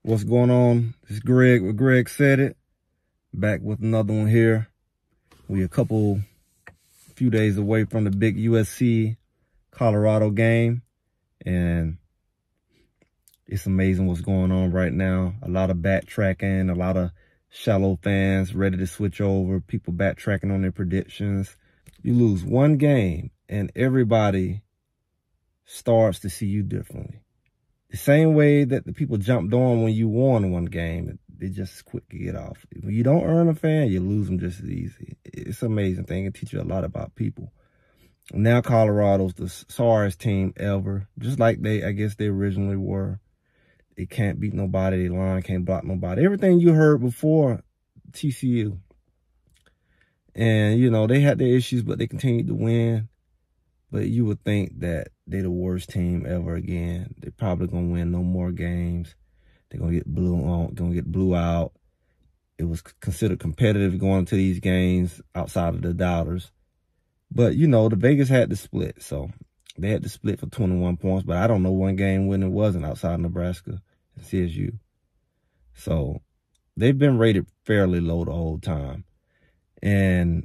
What's going on? It's Greg with Greg Said It. Back with another one here. We a few days away from the big USC Colorado game. And it's amazing what's going on right now. A lot of backtracking, a lot of shallow fans ready to switch over. People backtracking on their predictions. You lose one game and everybody starts to see you differently. The same way that the people jumped on when you won one game, they just quick to get off. When you don't earn a fan, you lose them just as easy. It's an amazing thing. It teaches you a lot about people. Now Colorado's the sorriest team ever, just like I guess they originally were. They can't beat nobody. Their line can't block nobody. Everything you heard before TCU. And, you know, they had their issues, but they continued to win. But you would think that they're the worst team ever again. They're probably going to win no more games. They're going to get blew out. It was considered competitive going into these games outside of the doubters. But, you know, the Vegas had to split. So they had to split for 21 points. But I don't know one game when it wasn't outside Nebraska and CSU. So they've been rated fairly low the whole time. And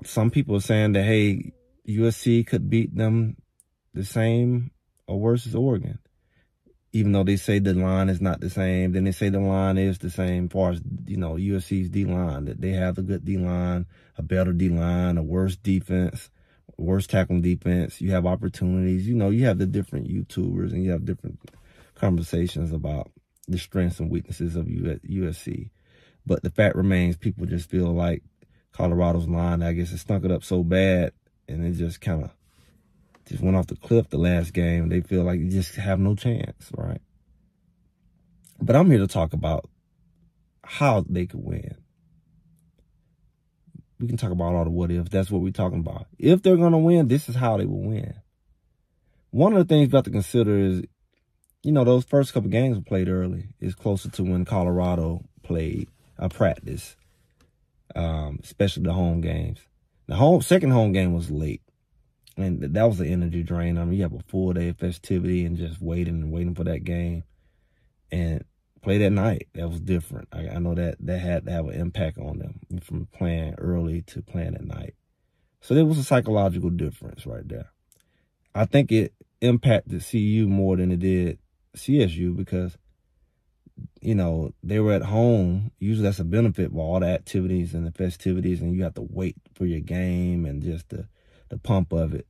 some people are saying that, hey, USC could beat them the same or worse as Oregon. Even though they say the line is not the same, then they say the line is the same as far as, you know, USC's D-line, that they have a good D-line, a better D-line, a worse defense, worse tackling defense. You have opportunities. You know, you have the different YouTubers and you have different conversations about the strengths and weaknesses of USC. But the fact remains, people just feel like Colorado's line, I guess, it stunk it up so bad, and it just kind of just went off the cliff the last game. They feel like you just have no chance, right? But I'm here to talk about how they could win. We can talk about all the what ifs. That's what we're talking about. If they're going to win, this is how they will win. One of the things we have to consider is, you know, those first couple games we played early is closer to when Colorado played a practice, especially the home games. The second home game was late, and that was an energy drain. I mean, you have a full day of festivity and just waiting for that game, and play that night. That was different. I know that had to have an impact on them from playing early to playing at night. So there was a psychological difference right there. I think it impacted CU more than it did CSU because, you know, they were at home. Usually that's a benefit with all the activities and the festivities, and you have to wait for your game and just the pump of it.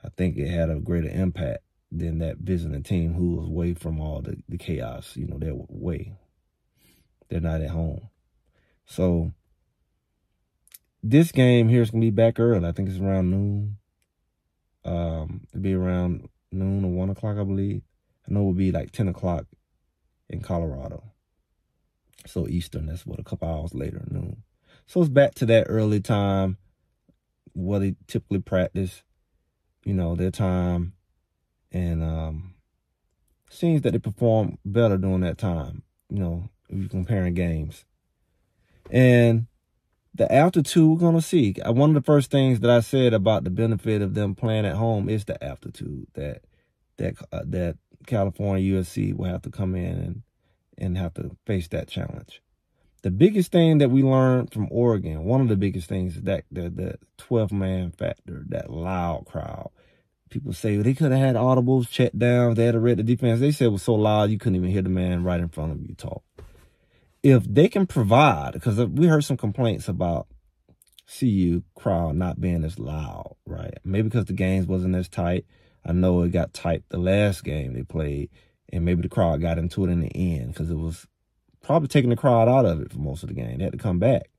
I think it had a greater impact than that visiting team who was away from all the chaos. You know, they're away. They're not at home. So this game here is going to be back early. I think it's around noon. It'll be around noon or 1 o'clock, I believe. I know it will be like 10 o'clock in Colorado. So Eastern, that's what, a couple hours later, noon. So it's back to that early time where they typically practice, you know, their time. And seems that they perform better during that time, you know, if you're comparing games. And the altitude, we're going to see. One of the first things that I said about the benefit of them playing at home is the altitude that California USC will have to come in and have to face that challenge. The biggest thing that we learned from Oregon, one of the biggest things is that the 12-man factor, that loud crowd. People say they could have had audibles, check downs, they had to read the defense. They said it was so loud you couldn't even hear the man right in front of you talk. If they can provide, because we heard some complaints about CU crowd not being as loud, right? Maybe because the games wasn't as tight. I know it got tight the last game they played, and maybe the crowd got into it in the end because it was probably taking the crowd out of it for most of the game. They had to come back.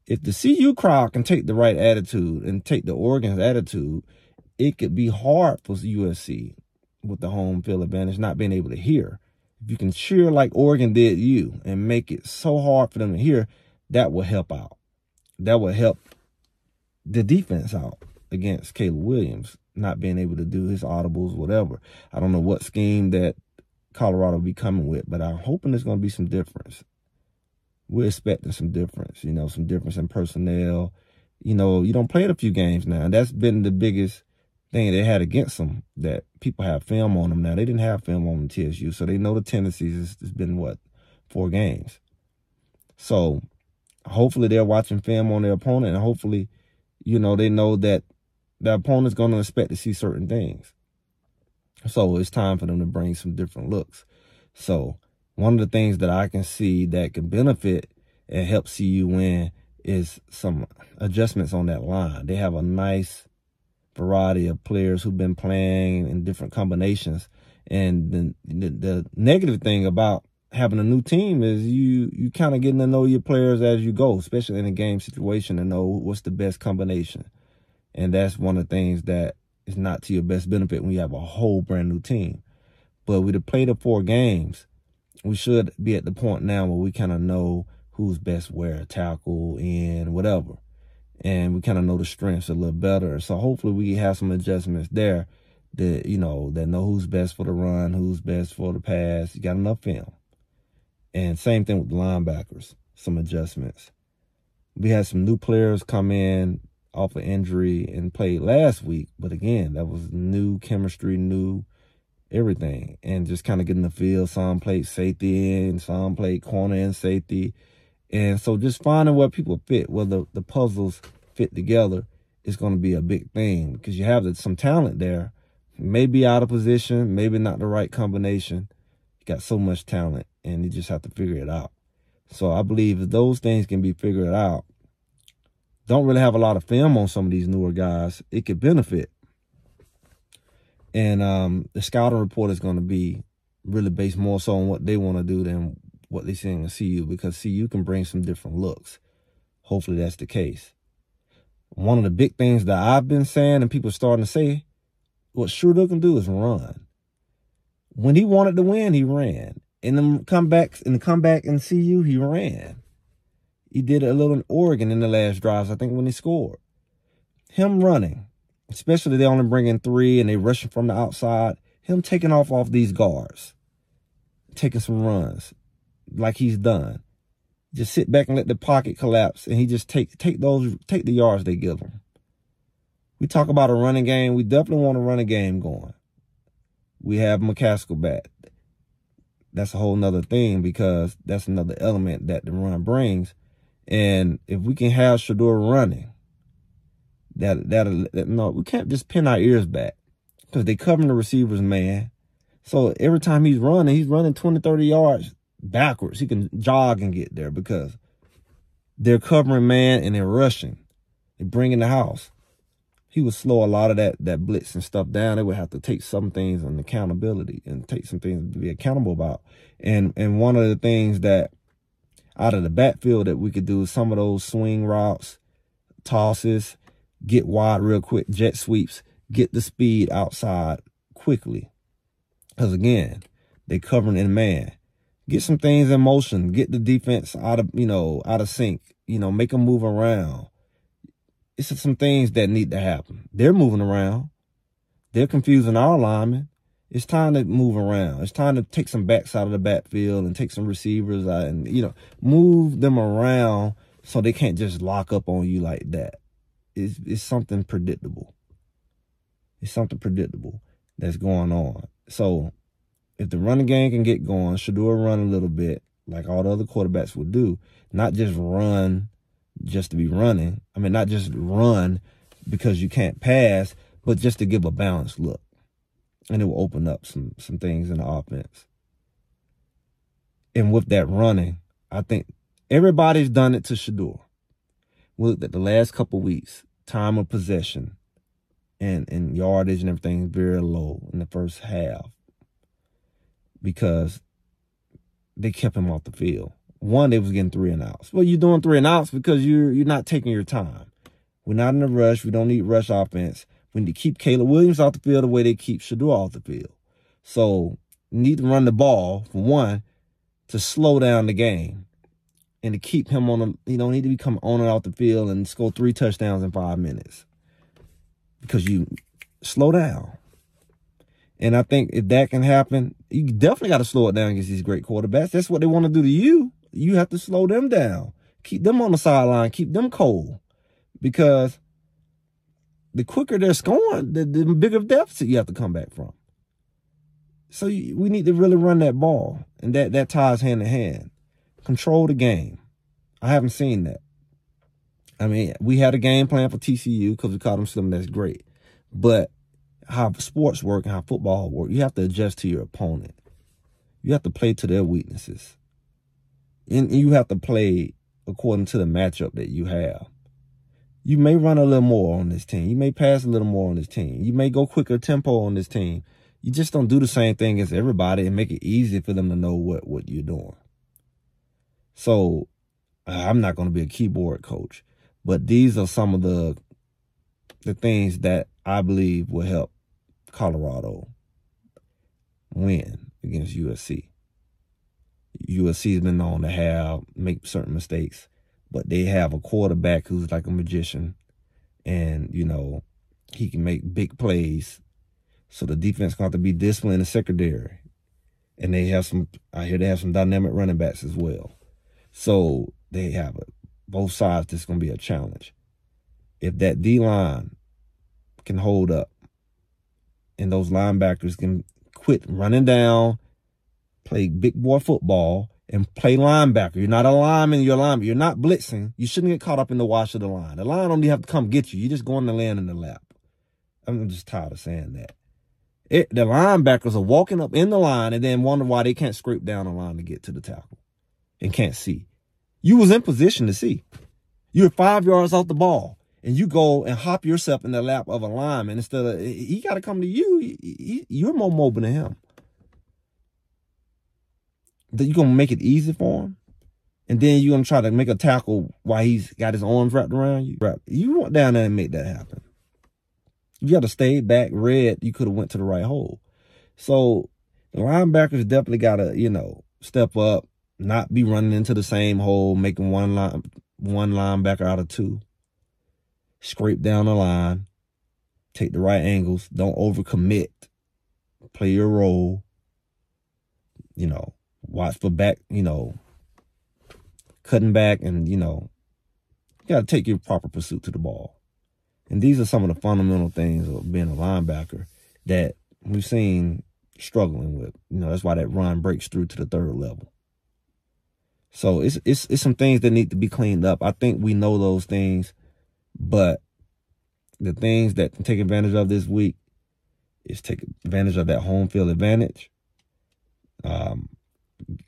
If the CU crowd can take the right attitude and take the Oregon's attitude, it could be hard for USC with the home field advantage not being able to hear. If you can cheer like Oregon did you and make it so hard for them to hear, that will help out. That will help the defense out against Caleb Williams not being able to do his audibles, whatever. I don't know what scheme that Colorado will be coming with, but I'm hoping there's going to be some difference. We're expecting some difference, you know, some difference in personnel. You know, you don't play it a few games now. And that's been the biggest thing they had against them that people have film on them now. They didn't have film on them TSU, so they know the tendencies. It's been, what, 4 games. So hopefully they're watching film on their opponent, and hopefully, you know, they know that the opponent's going to expect to see certain things. So it's time for them to bring some different looks. So one of the things that I can see that can benefit and help CU win is some adjustments on that line. They have a nice variety of players who've been playing in different combinations. And the negative thing about having a new team is you kind of getting to know your players as you go, especially in a game situation, and know what's the best combination. And that's one of the things that is not to your best benefit when you have a whole brand new team. But we've played the 4 games. We should be at the point now where we kind of know who's best where, tackle, and whatever. And we kind of know the strengths a little better. So hopefully we have some adjustments there that, you know, that know who's best for the run, who's best for the pass. You got enough film. And same thing with the linebackers, some adjustments. We had some new players come in off of injury and played last week. But again, that was new chemistry, new everything. And just kind of getting the feel. Some played safety and some played corner and safety. And so just finding where people fit, where the puzzles fit together is going to be a big thing, because you have some talent there. Maybe out of position, maybe not the right combination. You got so much talent, and you just have to figure it out. So I believe if those things can be figured out, don't really have a lot of film on some of these newer guys, it could benefit. And the scouting report is going to be really based more so on what they want to do than what they're seeing in CU, because CU can bring some different looks. Hopefully that's the case. One of the big things that I've been saying and people are starting to say, what Shooter can do is run. When he wanted to win, he ran. In the comeback in CU, he ran. He did a little in Oregon in the last drives, I think, when he scored. Him running, especially they only bring in 3 and they rushing from the outside, him taking off these guards, taking some runs like he's done. Just sit back and let the pocket collapse, and he just take the yards they give him. We talk about a running game. We definitely want to run a game going. We have McCaskill back. That's a whole nother thing, because that's another element that the run brings. And if we can have Shedeur running, no, we can't just pin our ears back, because they covering the receivers, man. So every time he's running 20, 30 yards backwards. He can jog and get there because they're covering man and they're rushing. They're bringing the house. He would slow a lot of that blitz and stuff down. They would have to take some things on accountability and take some things to be accountable about. And one of the things that out of the backfield that we could do is some of those swing routes, tosses, get wide real quick, jet sweeps, get the speed outside quickly. Because again, they covering in man. Get some things in motion. Get the defense out of sync. Make them move around. It's some things that need to happen. They're moving around. They're confusing our linemen. It's time to move around. It's time to take some backs out of the backfield and take some receivers out and, move them around so they can't just lock up on you like that. It's something predictable. It's something predictable that's going on. So if the running game can get going, Shedeur run a little bit like all the other quarterbacks would do, not just run just to be running. I mean, not just run because you can't pass, but just to give a balanced look. And it will open up some things in the offense. And with that running, I think everybody's done it to Shedeur. We looked at the last couple weeks, time of possession and yardage and everything very low in the first half because they kept him off the field. One, they was getting 3 and outs. Well, you're doing 3 and outs because you're not taking your time. We're not in a rush. We don't need rush offense. We need to keep Caleb Williams off the field the way they keep Shedeur off the field. So you need to run the ball, for one, to slow down the game and to keep him on you don't need to become on and off the field and score 3 touchdowns in 5 minutes because you slow down. And I think if that can happen, you definitely got to slow it down against these great quarterbacks. That's what they want to do to you. You have to slow them down. Keep them on the sideline. Keep them cold. Because the quicker they're scoring, the bigger deficit you have to come back from. So we need to really run that ball, and that ties hand in hand. Control the game. I haven't seen that. I mean, we had a game plan for TCU because we caught them slipping. That's great. But how sports work and how football work, you have to adjust to your opponent. You have to play to their weaknesses. And you have to play according to the matchup that you have. You may run a little more on this team. You may pass a little more on this team. You may go quicker tempo on this team. You just don't do the same thing as everybody and make it easy for them to know what you're doing. So I'm not going to be a keyboard coach, but these are some of the things that I believe will help Colorado win against USC. USC has been known to make certain mistakes, but they have a quarterback who's like a magician, and, you know, he can make big plays. So the defense got to be disciplined in the secondary. And they have I hear they have some dynamic running backs as well. So they have both sides. This is going to be a challenge. If that D-line can hold up and those linebackers can quit running down, play big boy football, and play linebacker. You're not a lineman, you're a lineman. You're not blitzing. You shouldn't get caught up in the wash of the line. The line don't even have to come get you. You're just going to land in the lap. I'm just tired of saying that. The linebackers are walking up in the line and then wonder why they can't scrape down the line to get to the tackle and can't see. You was in position to see. You're 5 yards off the ball, and you go and hop yourself in the lap of a lineman instead of, he got to come to you. You're more mobile than him. You're going to make it easy for him, and then you're going to try to make a tackle while he's got his arms wrapped around you. You want down there and make that happen. You got to stay back, red. You could have went to the right hole. So the linebackers definitely got to, you know, step up, not be running into the same hole, making one linebacker out of two. Scrape down the line, take the right angles, don't overcommit, play your role, you know, watch for back, you know, cutting back, and, you know, you got to take your proper pursuit to the ball. And these are some of the fundamental things of being a linebacker that we've seen struggling with. You know, that's why that run breaks through to the third level. So it's some things that need to be cleaned up. I think we know those things, but the things that can take advantage of this week is take advantage of that home field advantage.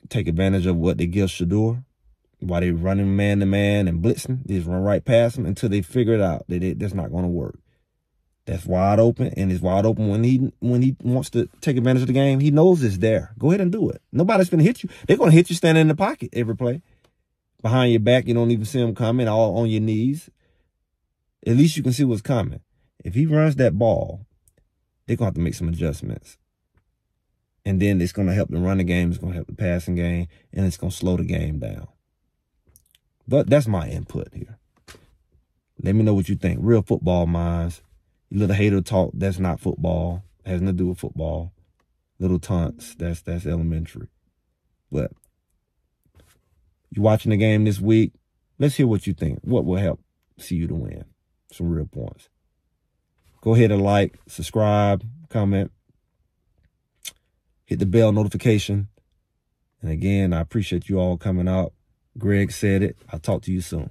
Take advantage of what they give Shador. While they're running man-to-man and blitzing, they just run right past them until they figure it out that that's not going to work. That's wide open, and it's wide open when he wants to take advantage of the game. He knows it's there. Go ahead and do it. Nobody's going to hit you. They're going to hit you standing in the pocket every play. Behind your back, you don't even see them coming, all on your knees. At least you can see what's coming. If he runs that ball, they're going to have to make some adjustments. And then it's going to help the running game. It's going to help the passing game, and it's going to slow the game down. But that's my input here. Let me know what you think. Real football minds. You little hater talk, that's not football. Has nothing to do with football. Little taunts, that's elementary. But you watching the game this week, let's hear what you think. What will help CU to win? Some real points. Go ahead and like, subscribe, comment, hit the bell notification. And again, I appreciate you all coming out. Greg said it. I'll talk to you soon.